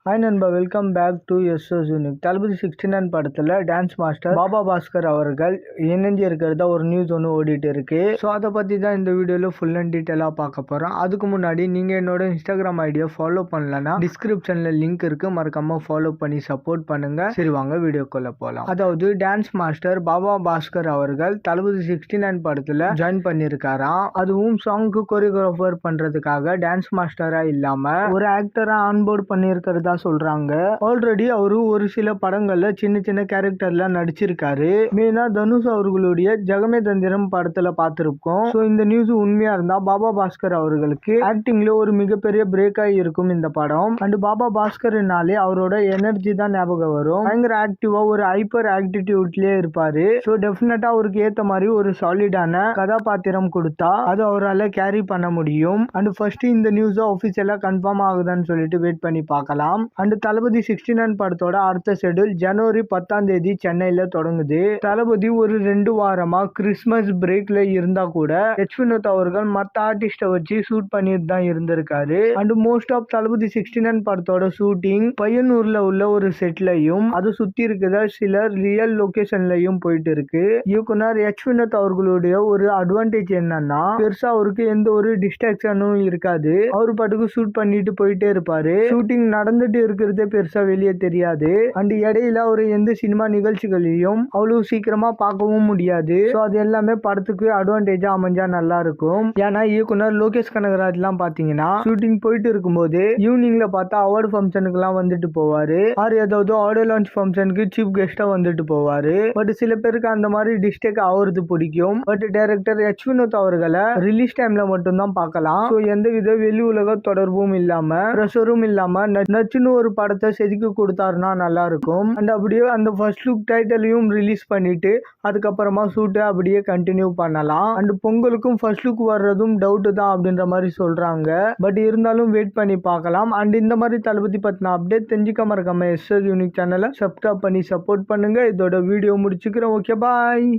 Hi நண்பா, welcome back to SS unique. Thalapathy 69 படத்தில் dance master Baba Bhaskar அவர்கள் இணைஞ்சு இருக்கிறதா ஒரு நியூஸ் ஒன்று ஓடிட்டு இருக்கு. ஸோ அதை பற்றி தான் இந்த வீடியோவில் ஃபுல் அண்ட் டீட்டெயிலாக பார்க்க போகிறோம். அதுக்கு முன்னாடி நீங்கள் என்னோட இன்ஸ்டாகிராம் ஐடியா ஃபாலோ பண்ணலன்னா டிஸ்கிரிப்ஷனில் லிங்க் இருக்குது, மறக்காமல் ஃபாலோ பண்ணி சப்போர்ட் பண்ணுங்க. சரி வாங்க வீடியோக்குள்ளே போகலாம். அதாவது டான்ஸ் மாஸ்டர் பாபா பாஸ்கர் அவர்கள் தளபதி 69 படத்தில் ஜாயின் பண்ணியிருக்காராம். அதுவும் சாங்க்கு கொரியோகிராஃபர் பண்ணுறதுக்காக டான்ஸ் மாஸ்டராக இல்லாமல் ஒரு ஆக்டராக ஆன்போர்ட் பண்ணியிருக்கிறதா சொல்றாங்க. ஆல்ரெடி அவரு ஒரு சில படங்கள்ல சின்ன சின்ன கேரக்டர்ல நடிச்சிருக்காரு. மெயினா தனுஷ் அவர்களுடைய ஜெகமே தந்திரம் படத்துல பார்த்திருக்கோம். சோ இந்த நியூஸ் உண்மையா இருந்தா பாபா பாஸ்கர் அவர்களுக்கு ஆக்டிங்ல ஒரு மிகப்பெரிய பிரேக் ஆகி இருக்கும் இந்த படம். அண்ட் பாபா பாஸ்கர்னாலே அவரோட எனர்ஜி தான் ஞாபகம் வரும். பயங்கர ஆக்டிவா ஒரு ஹைப்பர் ஆக்டிடியூட்லயே இருப்பாரு. சோ டெஃபினட்டா அவருக்கு ஏத்த மாதிரி ஒரு சாலிடான கதாபாத்திரம் கொடுத்தா அது அவரால் கேரி பண்ண முடியும். அண்ட் ஃபர்ஸ்ட் இந்த நியூஸ் ஆஃபீஷியலா கன்ஃபார்ம் ஆகுதான்னு சொல்லிட்டு வெயிட் பண்ணி பார்க்கலாம். அண்ட் தளபதி 69 படத்தோட அடுத்த ஷெட்யூல் ஜனவரி 10 சென்னையில தொடங்குது. தளபதி ஒரு 2 வாரமா கிறிஸ்மஸ் பிரேக்ல இருந்தா கூட எச் வினோத் அவர்கள் மற்ற ஆர்டிஸ்ட வச்சு ஷூட் பண்ணிட்டு தான் இருந்திருக்காரு. அண்ட் மோஸ்ட் ஆஃப் தளபதி 69 படத்தோட ஷூட்டிங் பையனூர்ல உள்ள ஒரு செட்லையும் அது சுத்தி இருக்கிற சில ரியல் லொகேஷன்லயும் போயிட்டு இருக்கு. இயக்குனர் எச் வினோத் அவர்களுடைய ஒரு அட்வான்டேஜ் என்னன்னா பெருசா அவருக்கு எந்த ஒரு டிஸ்ட்ராக்ஷனும் இருக்காது. அவரு பாட்டுக்கு ஷூட் பண்ணிட்டு போயிட்டே இருப்பாரு. ஷூட்டிங் நடந்துட்டு இருக்கிறதே பெருசா வெளியே தெரியாது. அண்ட் இடையில ஒரு எந்த சினிமா நிகழ்ச்சிகளையும் அவ்வளவு சீக்கிரமா பார்க்கவும் முடியாது. அது எல்லாமே படத்துக்கு அட்வான்டேஜா அமைஞ்சா நல்லா இருக்கும். ஏன்னா இயக்குனர் லோகேஷ் கனகராஜ் எல்லாம் பாத்தீங்கன்னா ஷூட்டிங் போயிட்டு இருக்கும் போது ஈவினிங்ல பார்த்தா அவார்டு ஃபங்க்ஷனுக்கு எல்லாம் வந்துட்டு போவாரு. ஆர் ஏதாவது ஆடியோ லான்ச் ஃபங்க்ஷனுக்கு சீஃப் கெஸ்டா வந்துட்டு போவாரு. பட் சில பேருக்கு அந்த மாதிரி டிஸ்டேக் ஆகுறது பிடிக்கும். பட் டைரக்டர் எச் வினோத் அவர்களை ரிலீஸ் டைம்ல மட்டும் தான் பார்க்கலாம். எந்த வித வெளி உலக தொடர்பும் இல்லாம ப்ரெஷரும் இல்லாம நச்சுன்னு ஒரு படத்தை செதுக்கி கொடுத்தாருன்னா நல்லா இருக்கும். அண்ட் அப்படியே அந்த ஃபர்ஸ்ட் லுக் டைட்டிலையும் ரிலீஸ் பண்ணிட்டு அதுக்கப்புறமா ஷூட்டை அப்படியே கண்டினியூ பண்ணலாம். அண்ட் பொங்கலுக்கும் ஃபர்ஸ்ட் லுக் வர்றதும் டவுட் தான் அப்படின்ற மாதிரி சொல்றாங்க. பட் இருந்தாலும் வெயிட் பண்ணி பார்க்கலாம். அண்ட் இந்த மாதிரி தளபதி பத்தின அப்டேட் தெரிஞ்சுக்க மறக்காம எஸ்எஸ் யூனிக் சேனலை சப்ஸ்கிரைப் பண்ணி சப்போர்ட் பண்ணுங்க. இதோட வீடியோ முடிச்சுக்கிறேன். ஓகே, பாய்.